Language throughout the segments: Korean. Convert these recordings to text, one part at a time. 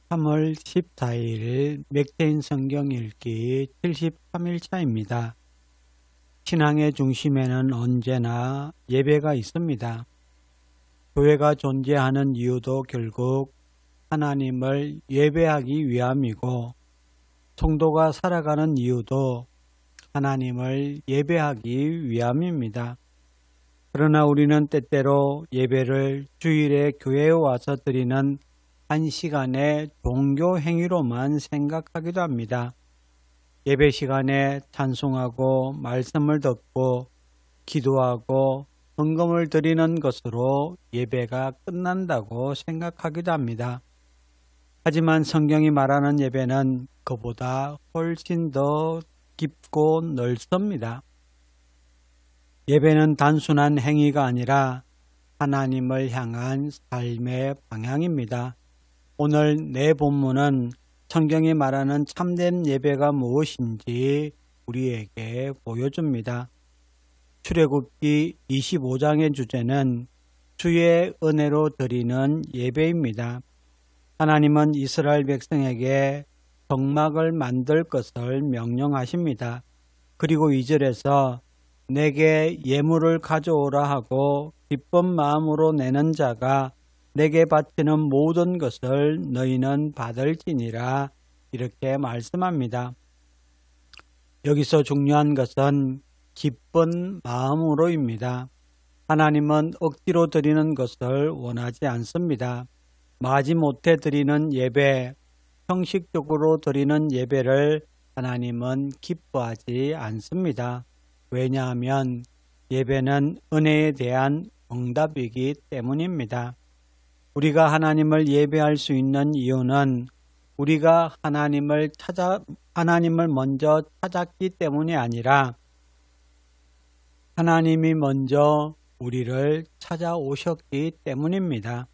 3월 14일 맥체인 성경 읽기 73일차입니다. 신앙의 중심에는 언제나 예배가 있습니다. 교회가 존재하는 이유도 결국 하나님을 예배하기 위함이고, 성도가 살아가는 이유도 하나님을 예배하기 위함입니다. 그러나 우리는 때때로 예배를 주일에 교회에 와서 드리는 한 시간의 종교 행위로만 생각하기도 합니다. 예배 시간에 찬송하고 말씀을 듣고 기도하고 헌금을 드리는 것으로 예배가 끝난다고 생각하기도 합니다. 하지만 성경이 말하는 예배는 그보다 훨씬 더 깊고 넓습니다. 예배는 단순한 행위가 아니라 하나님을 향한 삶의 방향입니다. 오늘 내 본문은 성경이 말하는 참된 예배가 무엇인지 우리에게 보여줍니다. 출애굽기 25장의 주제는 주의 은혜로 드리는 예배입니다. 하나님은 이스라엘 백성에게 성막을 만들 것을 명령하십니다. 그리고 2절에서 내게 예물을 가져오라 하고 기쁜 마음으로 내는 자가 내게 바치는 모든 것을 너희는 받을지니라, 이렇게 말씀합니다. 여기서 중요한 것은 기쁜 마음으로입니다. 하나님은 억지로 드리는 것을 원하지 않습니다. 마지못해 드리는 예배, 형식적으로 드리는 예배를 하나님은 기뻐하지 않습니다. 왜냐하면 예배는 은혜에 대한 응답이기 때문입니다. 우리가 하나님을 예배할 수 있는 이유는 우리가 하나님을 먼저 찾았기 때문이 아니라 하나님이 먼저 우리를 찾아오셨기 때문입니다.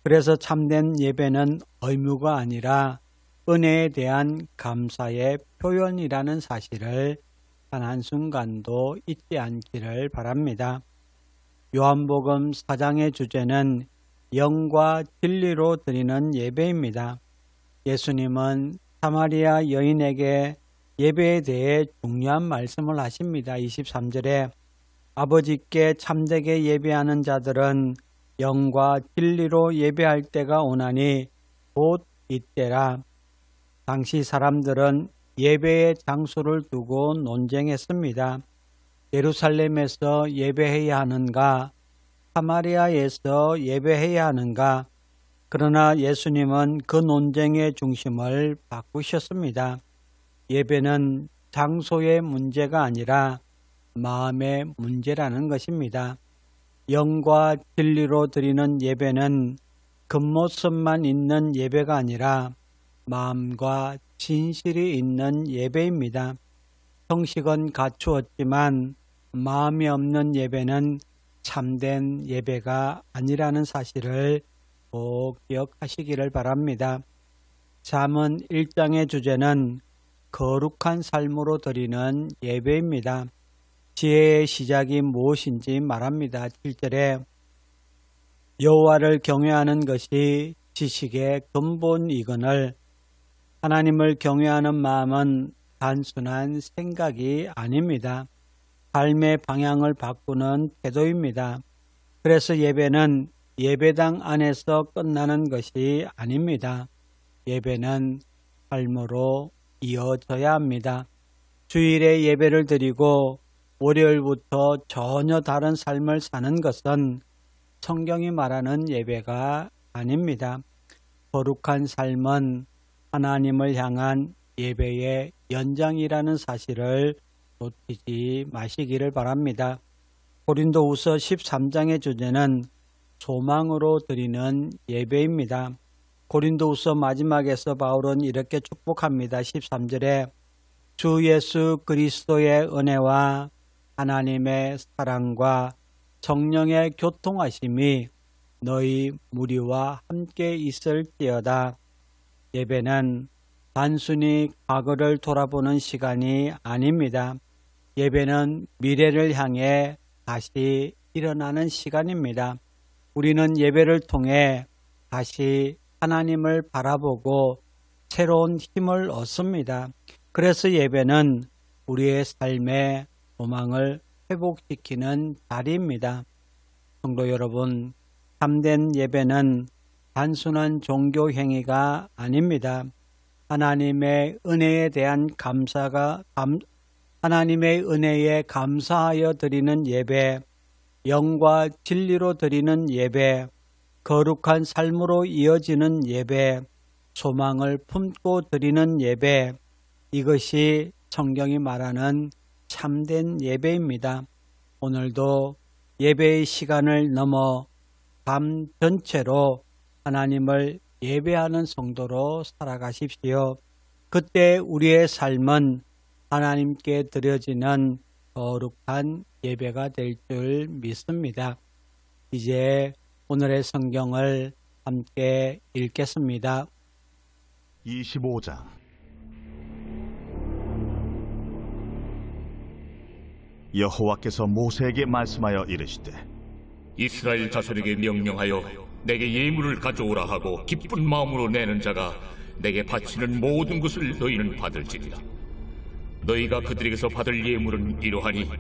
그래서 참된 예배는 의무가 아니라 은혜에 대한 감사의 표현이라는 사실을 단 한순간도 잊지 않기를 바랍니다. 요한복음 4장의 주제는 영과 진리로 드리는 예배입니다. 예수님은 사마리아 여인에게 예배에 대해 중요한 말씀을 하십니다. 23절에 아버지께 참되게 예배하는 자들은 영과 진리로 예배할 때가 오나니 곧 이때라. 당시 사람들은 예배의 장소를 두고 논쟁했습니다. 예루살렘에서 예배해야 하는가, 사마리아에서 예배해야 하는가. 그러나 예수님은 그 논쟁의 중심을 바꾸셨습니다. 예배는 장소의 문제가 아니라 마음의 문제라는 것입니다. 영과 진리로 드리는 예배는 겉모습만 있는 예배가 아니라 마음과 진실이 있는 예배입니다. 형식은 갖추었지만 마음이 없는 예배는 참된 예배가 아니라는 사실을 꼭 기억하시기를 바랍니다. 잠언 1장의 주제는 거룩한 삶으로 드리는 예배입니다. 지혜의 시작이 무엇인지 말합니다. 7절에 여호와를 경외하는 것이 지식의 근본이거늘. 하나님을 경외하는 마음은 단순한 생각이 아닙니다. 삶의 방향을 바꾸는 태도입니다. 그래서 예배는 예배당 안에서 끝나는 것이 아닙니다. 예배는 삶으로 이어져야 합니다. 주일에 예배를 드리고 월요일부터 전혀 다른 삶을 사는 것은 성경이 말하는 예배가 아닙니다. 거룩한 삶은 하나님을 향한 예배의 연장이라는 사실을 놓치지 마시기를 바랍니다. 고린도후서 13장의 주제는 소망으로 드리는 예배입니다. 고린도후서 마지막에서 바울은 이렇게 축복합니다. 13절에 주 예수 그리스도의 은혜와 하나님의 사랑과 성령의 교통하심이 너희 무리와 함께 있을지어다. 예배는 단순히 과거를 돌아보는 시간이 아닙니다. 예배는 미래를 향해 다시 일어나는 시간입니다. 우리는 예배를 통해 다시 하나님을 바라보고 새로운 힘을 얻습니다. 그래서 예배는 우리의 삶의 소망을 회복시키는 자리입니다. 성도 여러분, 참된 예배는 단순한 종교 행위가 아닙니다. 하나님의 은혜에 대한 하나님의 은혜에 감사하여 드리는 예배, 영과 진리로 드리는 예배, 거룩한 삶으로 이어지는 예배, 소망을 품고 드리는 예배, 이것이 성경이 말하는 참된 예배입니다. 오늘도 예배의 시간을 넘어 밤 전체로 하나님을 예배하는 성도로 살아가십시오. 그때 우리의 삶은 하나님께 드려지는 거룩한 예배가 될 줄 믿습니다. 이제 오늘의 성경을 함께 읽겠습니다. 25장 여호와께서 모세에게 말씀하여 이르시되 이스라엘 자손에게 명령하여 내게 예물을 가져오라 하고 기쁜 마음으로 내는 자가 내게 바치는 모든 것을 너희는 받을지니라. 너희가 그들에게서 받을 예물은 이러하니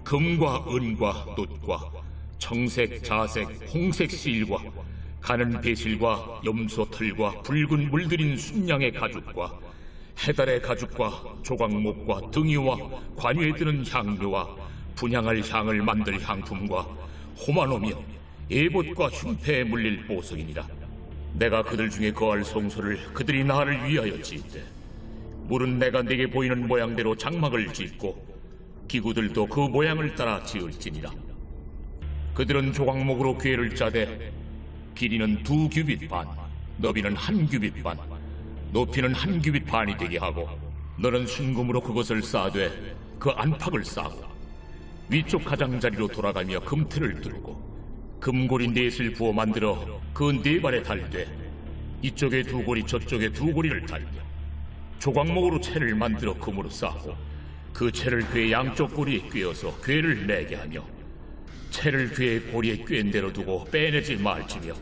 금과 은과 놋과 청색, 자색, 홍색 실과 가는 배실과 염소 털과 붉은 물들인 순양의 가죽과 해달의 가죽과 조각목과 등이와 관유에 드는 향료와 분향할 향을 만들 향품과 호마노며 에봇과 흉패에 물릴 보석이니라. 내가 그들 중에 거할 성소를 그들이 나를 위하여 지을 물은 내가 네게 보이는 모양대로 장막을 짓고 기구들도 그 모양을 따라 지을지니라. 그들은 조각목으로 궤를 짜되 길이는 2규빗 반, 너비는 1규빗 반, 높이는 1규빗 반이 되게 하고 너는 순금으로 그것을 쌓되 그 안팎을 쌓고 위쪽 가장자리로 돌아가며 금틀을 뚫고 금고리 넷을 부어 만들어 그 네 발에 달되 이쪽에 2고리 저쪽에 2고리를 달며 조각목으로 채를 만들어 금으로 쌓고 그 채를 궤 양쪽 고리에 꿰어서 궤를 내게 하며 채를 궤 고리에 꿰은 대로 두고 빼내지 말지며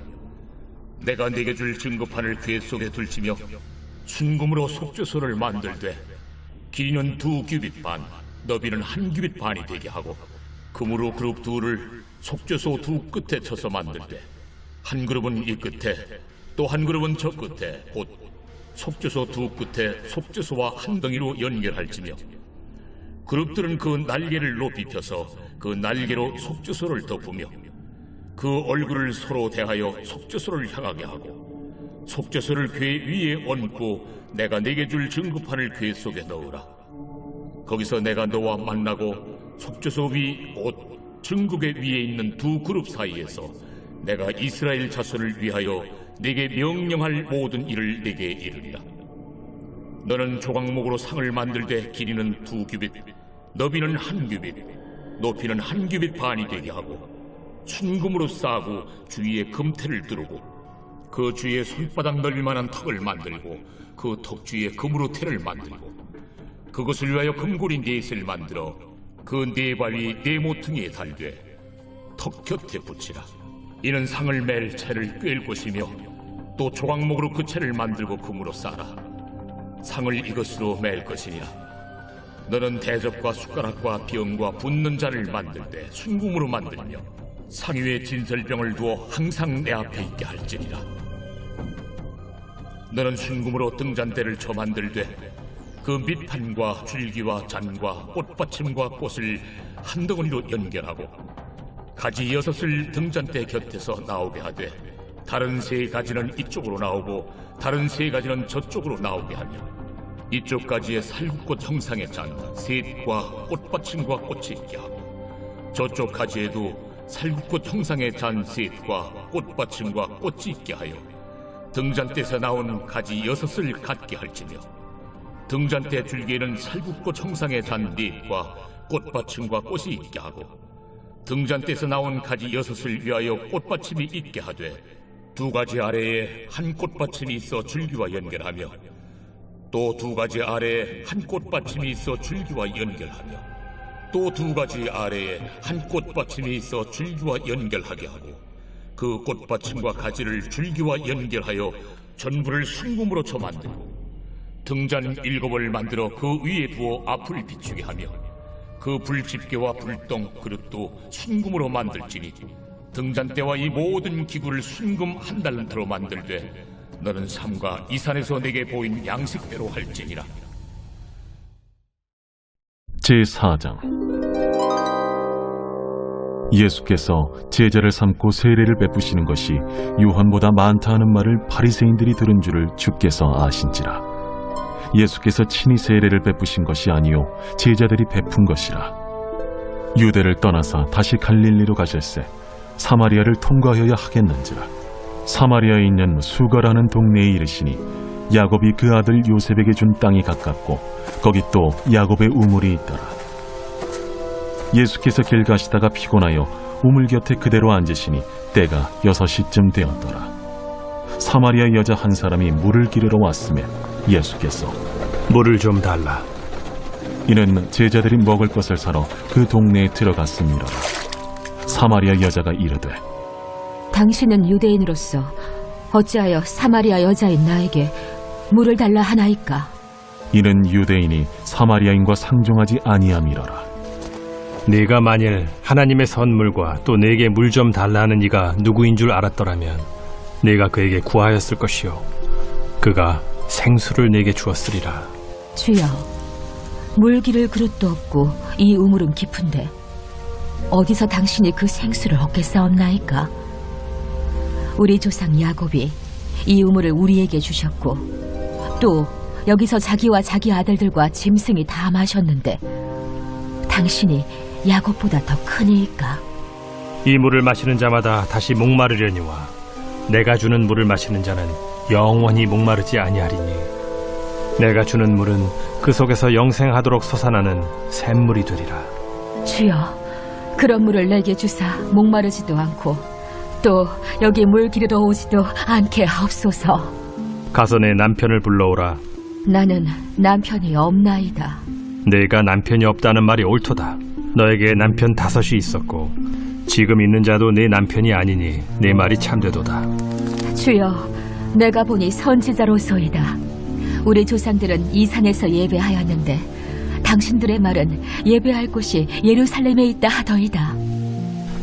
내가 네게 줄 증거판을 궤 속에 둘지며 순금으로 속죄소를 만들되 길이는 2규빗 반, 너비는 1규빗 반이 되게 하고 금으로 그룹 둘을 속죄소 2 끝에 쳐서 만들되 한 그룹은 이 끝에 또 한 그룹은 저 끝에 곧 속죄소 2 끝에 속죄소와 한 덩이로 연결할지며 그룹들은 그 날개를 높이 펴서 그 날개로 속죄소를 덮으며 그 얼굴을 서로 대하여 속죄소를 향하게 하고 속죄소를 궤 위에 얹고 내가 네게 줄 증거판을 궤 속에 넣으라. 거기서 내가 너와 만나고 속죄소 위 옷 증거궤 위에 있는 2 그룹 사이에서 내가 이스라엘 자손을 위하여 네게 명령할 모든 일을 네게 이르리라. 너는 조각목으로 상을 만들되 길이는 2규빗, 너비는 1규빗, 높이는 1규빗 반이 되게 하고 순금으로 싸고 주위에 금테를 두르고 그 주위에 손바닥 넓이만한 턱을 만들고 그 턱 주위에 금으로 테를 만들고 그것을 위하여 금고리 넷을 만들어 그 네 발 위 네 모퉁이에 달되 턱 곁에 붙이라. 이는 상을 맬 채를 꿰일 것이며 또 조각목으로 그 채를 만들고 금으로 싸라. 상을 이것으로 맬 것이니라. 너는 대접과 숟가락과 병과 붓는 잔을 만들 때 순금으로 만들며 상 위에 진설병을 두어 항상 내 앞에 있게 할지니라. 너는 순금으로 등잔대를 쳐 만들되 그 밑판과 줄기와 잔과 꽃받침과 꽃을 한 덩어리로 연결하고 가지 6을 등잔대 곁에서 나오게 하되 다른 3가지는 이쪽으로 나오고 다른 3가지는 저쪽으로 나오게 하며 이쪽 가지에 살구꽃 형상의 잔 셋과 꽃받침과 꽃이 있게 하고 저쪽 가지에도 살구꽃 형상의 잔 셋과 꽃받침과 꽃이 있게 하여 등잔대에서 나온 가지 6을 갖게 할지며 등잔대 줄기에는 살구꽃 형상의 잔 넷과 꽃받침과 꽃이 있게 하고 등잔대에서 나온 가지 6을 위하여 꽃받침이 있게 하되 2가지 아래에 한 꽃받침이 있어 줄기와 연결하며 또 2가지 아래에 한 꽃받침이 있어 줄기와 연결하며 또 2가지 아래에 한 꽃받침이 있어 줄기와 연결하게 하고 그 꽃받침과 가지를 줄기와 연결하여 전부를 순금으로 쳐 만들고 등잔 7을 만들어 그 위에 두어 앞을 비추게 하며 그 불집게와 불똥 그릇도 순금으로 만들지니 등잔대와 이 모든 기구를 순금 1달란트로 만들되 너는 삼가 이 산에서 내게 보인 양식대로 할지니라. 제4장 예수께서 제자를 삼고 세례를 베푸시는 것이 요한보다 많다 하는 말을 바리새인들이 들은 줄을 주께서 아신지라. 예수께서 친히 세례를 베푸신 것이 아니요 제자들이 베푼 것이라. 유대를 떠나사 다시 갈릴리로 가실새 사마리아를 통과하여야 하겠는지라. 사마리아에 있는 수가라는 동네에 이르시니 야곱이 그 아들 요셉에게 준 땅이 가깝고 거기 또 야곱의 우물이 있더라. 예수께서 길 가시다가 피곤하여 우물 곁에 그대로 앉으시니 때가 6시쯤 되었더라. 사마리아 여자 한 사람이 물을 기르러 왔으며 예수께서 물을 좀 달라. 이는 제자들이 먹을 것을 사러 그 동네에 들어갔음이로라. 사마리아 여자가 이르되 당신은 유대인으로서 어찌하여 사마리아 여자인 나에게 물을 달라 하나이까? 이는 유대인이 사마리아인과 상종하지 아니함이로라. 네가 만일 하나님의 선물과 또 내게 물 좀 달라는 이가 누구인 줄 알았더라면 네가 그에게 구하였을 것이요 그가 생수를 내게 주었으리라. 주여, 물 기를 그릇도 없고 이 우물은 깊은데 어디서 당신이 그 생수를 얻겠사옵나이까? 우리 조상 야곱이 이 우물을 우리에게 주셨고 또 여기서 자기와 자기 아들들과 짐승이 다 마셨는데 당신이 야곱보다 더 크니이까? 이 물을 마시는 자마다 다시 목마르려니와 내가 주는 물을 마시는 자는 영원히 목마르지 아니하리니 내가 주는 물은 그 속에서 영생하도록 솟아나는 샘물이 되리라. 주여, 그런 물을 내게 주사 목마르지도 않고 또 여기 물 기르러 오지도 않게 하옵소서. 가서 내 남편을 불러오라. 나는 남편이 없나이다. 내가 남편이 없다는 말이 옳도다. 너에게 남편 5이 있었고 지금 있는 자도 네 남편이 아니니 네 말이 참되도다. 주여, 내가 보니 선지자로소이다. 우리 조상들은 이 산에서 예배하였는데 당신들의 말은 예배할 곳이 예루살렘에 있다 하더이다.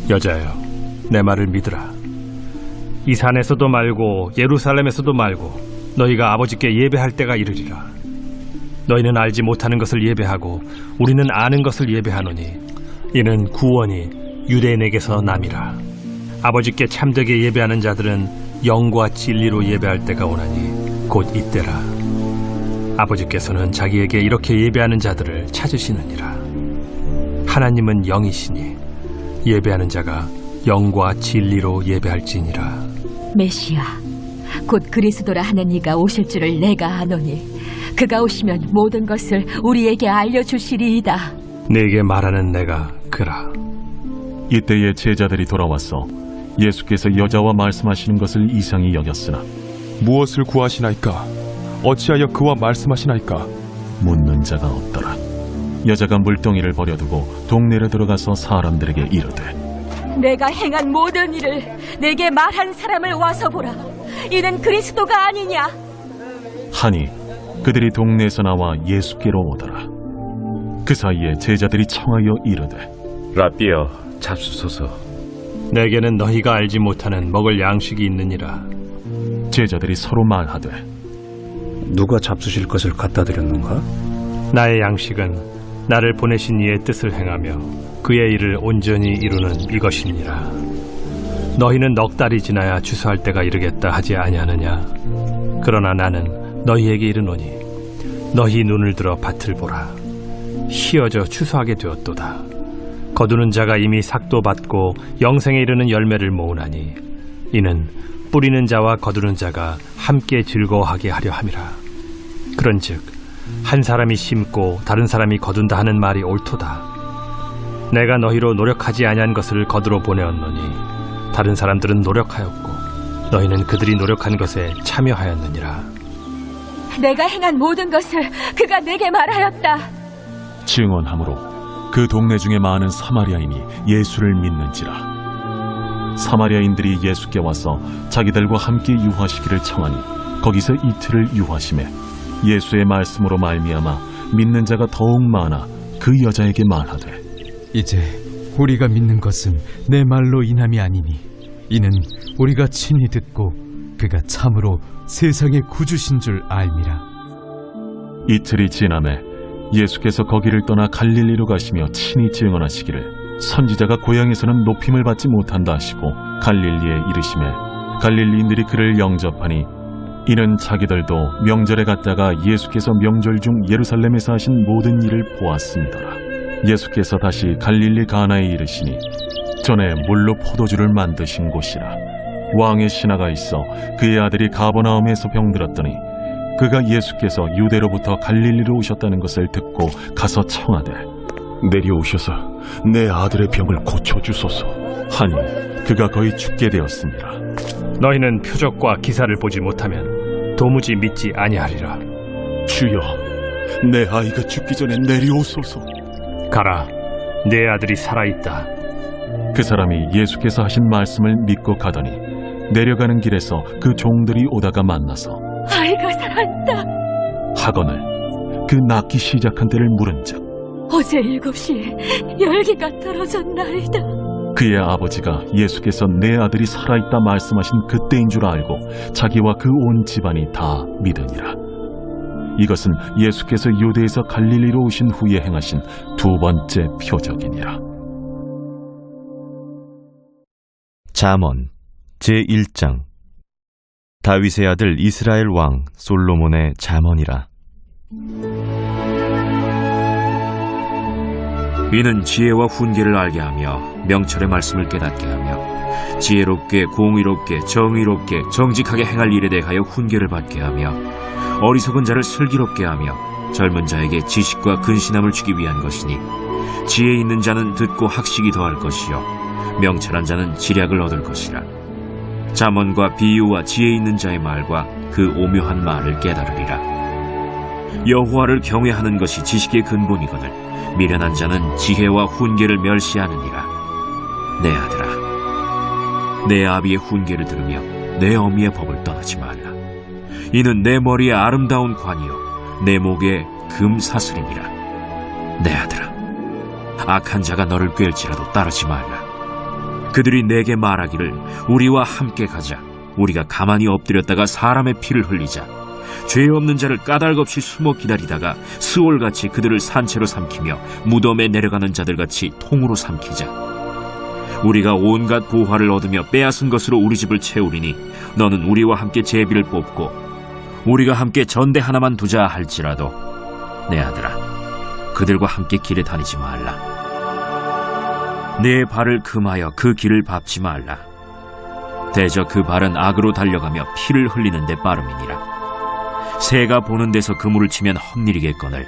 여자여, 내 말을 믿으라. 이 산에서도 말고 예루살렘에서도 말고 너희가 아버지께 예배할 때가 이르리라. 너희는 알지 못하는 것을 예배하고 우리는 아는 것을 예배하노니 이는 구원이 유대인에게서 남이라. 아버지께 참되게 예배하는 자들은 영과 진리로 예배할 때가 오나니 곧 이때라. 아버지께서는 자기에게 이렇게 예배하는 자들을 찾으시느니라. 하나님은 영이시니 예배하는 자가 영과 진리로 예배할지니라. 메시아, 곧 그리스도라 하는 이가 오실 줄을 내가 아노니 그가 오시면 모든 것을 우리에게 알려주시리이다. 내게 말하는 내가 그라. 이때에 제자들이 돌아와서 예수께서 여자와 말씀하시는 것을 이상히 여겼으나 무엇을 구하시나이까? 어찌하여 그와 말씀하시나이까? 묻는 자가 없더라. 여자가 물동이를 버려두고 동네로 들어가서 사람들에게 이르되 내가 행한 모든 일을 내게 말한 사람을 와서 보라. 이는 그리스도가 아니냐? 하니 그들이 동네에서 나와 예수께로 오더라. 그 사이에 제자들이 청하여 이르되 라비여, 잡수소서. 내게는 너희가 알지 못하는 먹을 양식이 있느니라. 제자들이 서로 말하되 누가 잡수실 것을 갖다 드렸는가? 나의 양식은 나를 보내신 이의 뜻을 행하며 그의 일을 온전히 이루는 이것이니라. 너희는 넉 달이 지나야 추수할 때가 이르겠다 하지 아니하느냐? 그러나 나는 너희에게 이르노니 너희 눈을 들어 밭을 보라. 휘어져 추수하게 되었도다. 거두는 자가 이미 삭도 받고 영생에 이르는 열매를 모으나니 이는 뿌리는 자와 거두는 자가 함께 즐거워하게 하려 함이라. 그런즉 한 사람이 심고 다른 사람이 거둔다 하는 말이 옳도다. 내가 너희로 노력하지 아니한 것을 거두러 보내었노니 다른 사람들은 노력하였고 너희는 그들이 노력한 것에 참여하였느니라. 내가 행한 모든 것을 그가 내게 말하였다. 증언함으로 그 동네 중에 많은 사마리아인이 예수를 믿는지라. 사마리아인들이 예수께 와서 자기들과 함께 유하시기를 청하니 거기서 이틀을 유하심에 예수의 말씀으로 말미암아 믿는 자가 더욱 많아 그 여자에게 말하되 이제 우리가 믿는 것은 내 말로 인함이 아니니 이는 우리가 친히 듣고 그가 참으로 세상의 구주신 줄 알미라. 이틀이 지남에 예수께서 거기를 떠나 갈릴리로 가시며 친히 증언하시기를 선지자가 고향에서는 높임을 받지 못한다 하시고 갈릴리에 이르심에 갈릴리인들이 그를 영접하니 이는 자기들도 명절에 갔다가 예수께서 명절 중 예루살렘에서 하신 모든 일을 보았음이더라. 예수께서 다시 갈릴리 가나에 이르시니 전에 물로 포도주를 만드신 곳이라. 왕의 신하가 있어 그의 아들이 가버나움에서 병들었더니 그가 예수께서 유대로부터 갈릴리로 오셨다는 것을 듣고 가서 청하되 내려오셔서 내 아들의 병을 고쳐주소서. 하니 그가 거의 죽게 되었습니다. 너희는 표적과 기사를 보지 못하면 도무지 믿지 아니하리라. 주여, 내 아이가 죽기 전에 내려오소서. 가라, 내 아들이 살아있다. 그 사람이 예수께서 하신 말씀을 믿고 가더니 내려가는 길에서 그 종들이 오다가 만나서 아이가 살아있다. 하거늘 그 낳기 시작한 때를 물은즉 어제 7시에 열기가 떨어졌나이다. 그의 아버지가 예수께서 내 아들이 살아있다 말씀하신 그때인 줄 알고 자기와 그 온 집안이 다 믿으니라. 이것은 예수께서 유대에서 갈릴리로 오신 후에 행하신 두 번째 표적이니라. 잠언 제1장. 다윗의 아들 이스라엘 왕 솔로몬의 잠언이라. 이는 지혜와 훈계를 알게 하며 명철의 말씀을 깨닫게 하며 지혜롭게 공의롭게 정의롭게 정직하게 행할 일에 대하여 훈계를 받게 하며 어리석은 자를 슬기롭게 하며 젊은 자에게 지식과 근신함을 주기 위한 것이니 지혜 있는 자는 듣고 학식이 더할 것이요 명철한 자는 지략을 얻을 것이라. 잠언과 비유와 지혜 있는 자의 말과 그 오묘한 말을 깨달으리라. 여호와를 경외하는 것이 지식의 근본이거늘 미련한 자는 지혜와 훈계를 멸시하느니라. 내 아들아, 내 아비의 훈계를 들으며 내 어미의 법을 떠나지 말라. 이는 내 머리에 아름다운 관이요 내 목에 금사슬이니라. 내 아들아, 악한 자가 너를 꿰을지라도 따르지 말라. 그들이 내게 말하기를 우리와 함께 가자. 우리가 가만히 엎드렸다가 사람의 피를 흘리자. 죄 없는 자를 까닭없이 숨어 기다리다가 스올같이 그들을 산채로 삼키며 무덤에 내려가는 자들같이 통으로 삼키자. 우리가 온갖 보화를 얻으며 빼앗은 것으로 우리 집을 채우리니 너는 우리와 함께 제비를 뽑고 우리가 함께 전대 하나만 두자 할지라도 내 아들아, 그들과 함께 길에 다니지 말라. 내 발을 금하여 그 길을 밟지 말라. 대저 그 발은 악으로 달려가며 피를 흘리는 데 빠름이니라. 새가 보는 데서 그물을 치면 헛일이겠거늘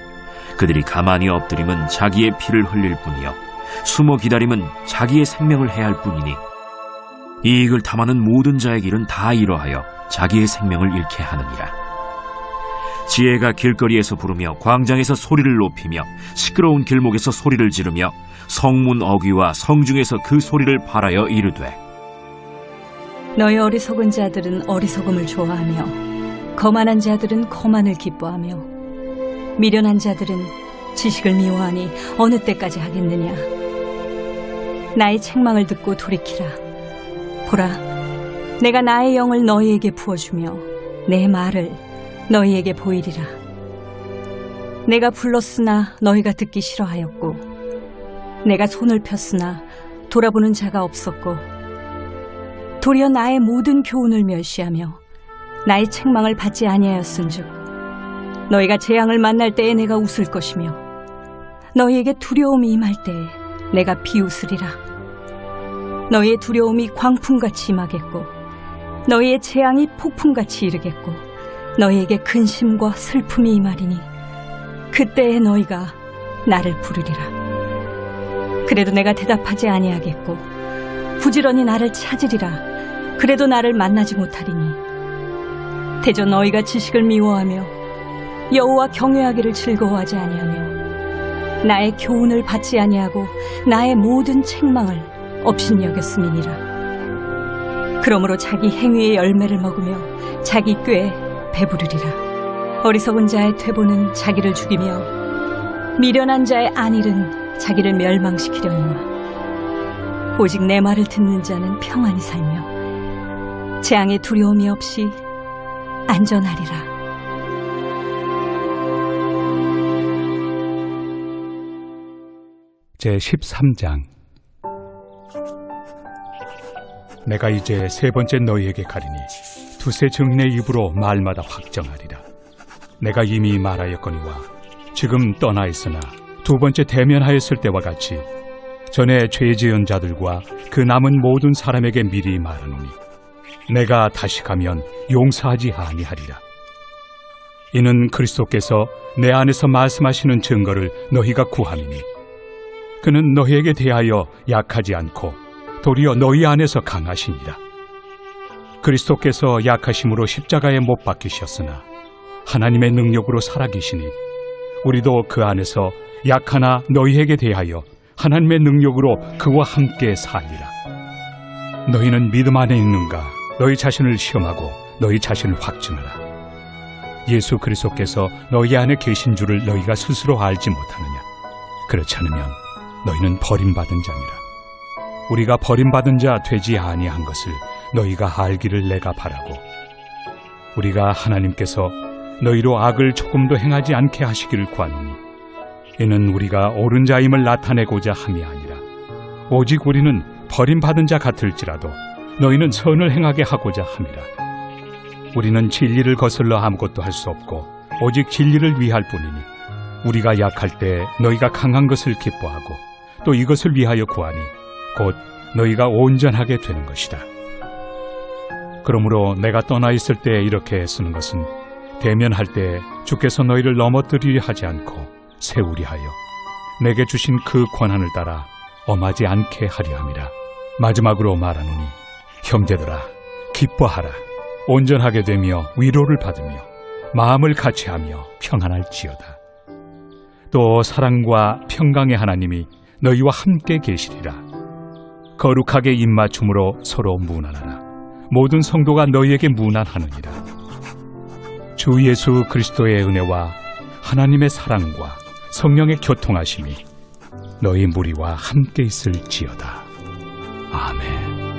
그들이 가만히 엎드리면 자기의 피를 흘릴 뿐이요 숨어 기다림은 자기의 생명을 해할 뿐이니 이익을 탐하는 모든 자의 길은 다 이러하여 자기의 생명을 잃게 하느니라. 지혜가 길거리에서 부르며 광장에서 소리를 높이며 시끄러운 길목에서 소리를 지르며 성문 어귀와 성중에서 그 소리를 발하여 이르되 너희 어리석은 자들은 어리석음을 좋아하며 거만한 자들은 거만을 기뻐하며 미련한 자들은 지식을 미워하니 어느 때까지 하겠느냐. 나의 책망을 듣고 돌이키라. 보라, 내가 나의 영을 너희에게 부어주며 내 말을 너희에게 보이리라. 내가 불렀으나 너희가 듣기 싫어하였고 내가 손을 폈으나 돌아보는 자가 없었고 도리어 나의 모든 교훈을 멸시하며 나의 책망을 받지 아니하였은즉 너희가 재앙을 만날 때에 내가 웃을 것이며 너희에게 두려움이 임할 때에 내가 비웃으리라. 너희의 두려움이 광풍같이 임하겠고 너희의 재앙이 폭풍같이 이르겠고 너희에게 근심과 슬픔이 임하리니 그때에 너희가 나를 부르리라. 그래도 내가 대답하지 아니하겠고 부지런히 나를 찾으리라. 그래도 나를 만나지 못하리니 대저 너희가 지식을 미워하며 여호와 경외하기를 즐거워하지 아니하며 나의 교훈을 받지 아니하고 나의 모든 책망을 업신여겼음이니라. 그러므로 자기 행위의 열매를 먹으며 자기 꾀에 배부르리라. 어리석은 자의 퇴보는 자기를 죽이며 미련한 자의 안일은 자기를 멸망시키려니와. 오직 내 말을 듣는 자는 평안히 살며 재앙의 두려움이 없이 안전하리라. 제13장. 내가 이제 세 번째 너희에게 가리니 두세 증인의 입으로 말마다 확정하리라. 내가 이미 말하였거니와 지금 떠나 있으나 두 번째 대면하였을 때와 같이 전에 죄 지은 자들과 그 남은 모든 사람에게 미리 말하노니 내가 다시 가면 용서하지 아니하리라. 이는 그리스도께서 내 안에서 말씀하시는 증거를 너희가 구함이니 그는 너희에게 대하여 약하지 않고 도리어 너희 안에서 강하시니라. 그리스도께서 약하심으로 십자가에 못 박히셨으나 하나님의 능력으로 살아계시니 우리도 그 안에서 약하나 너희에게 대하여 하나님의 능력으로 그와 함께 살리라. 너희는 믿음 안에 있는가? 너희 자신을 시험하고 너희 자신을 확증하라. 예수 그리스도께서 너희 안에 계신 줄을 너희가 스스로 알지 못하느냐? 그렇지 않으면 너희는 버림받은 자니라. 우리가 버림받은 자 되지 아니한 것을 너희가 알기를 내가 바라고 우리가 하나님께서 너희로 악을 조금도 행하지 않게 하시기를 구하노니 이는 우리가 옳은 자임을 나타내고자 함이 아니라 오직 우리는 버림받은 자 같을지라도 너희는 선을 행하게 하고자 함이라. 우리는 진리를 거슬러 아무것도 할 수 없고 오직 진리를 위할 뿐이니 우리가 약할 때 너희가 강한 것을 기뻐하고 또 이것을 위하여 구하니 곧 너희가 온전하게 되는 것이다. 그러므로 내가 떠나 있을 때 이렇게 쓰는 것은 대면할 때 주께서 너희를 넘어뜨리려 하지 않고 세우리 하여 내게 주신 그 권한을 따라 엄하지 않게 하려 함이라. 마지막으로 말하노니 형제들아 기뻐하라. 온전하게 되며 위로를 받으며 마음을 같이하며 평안할지어다. 또 사랑과 평강의 하나님이 너희와 함께 계시리라. 거룩하게 입맞춤으로 서로 문안하라. 모든 성도가 너희에게 문안하느니라. 주 예수 그리스도의 은혜와 하나님의 사랑과 성령의 교통하심이 너희 무리와 함께 있을지어다. 아멘.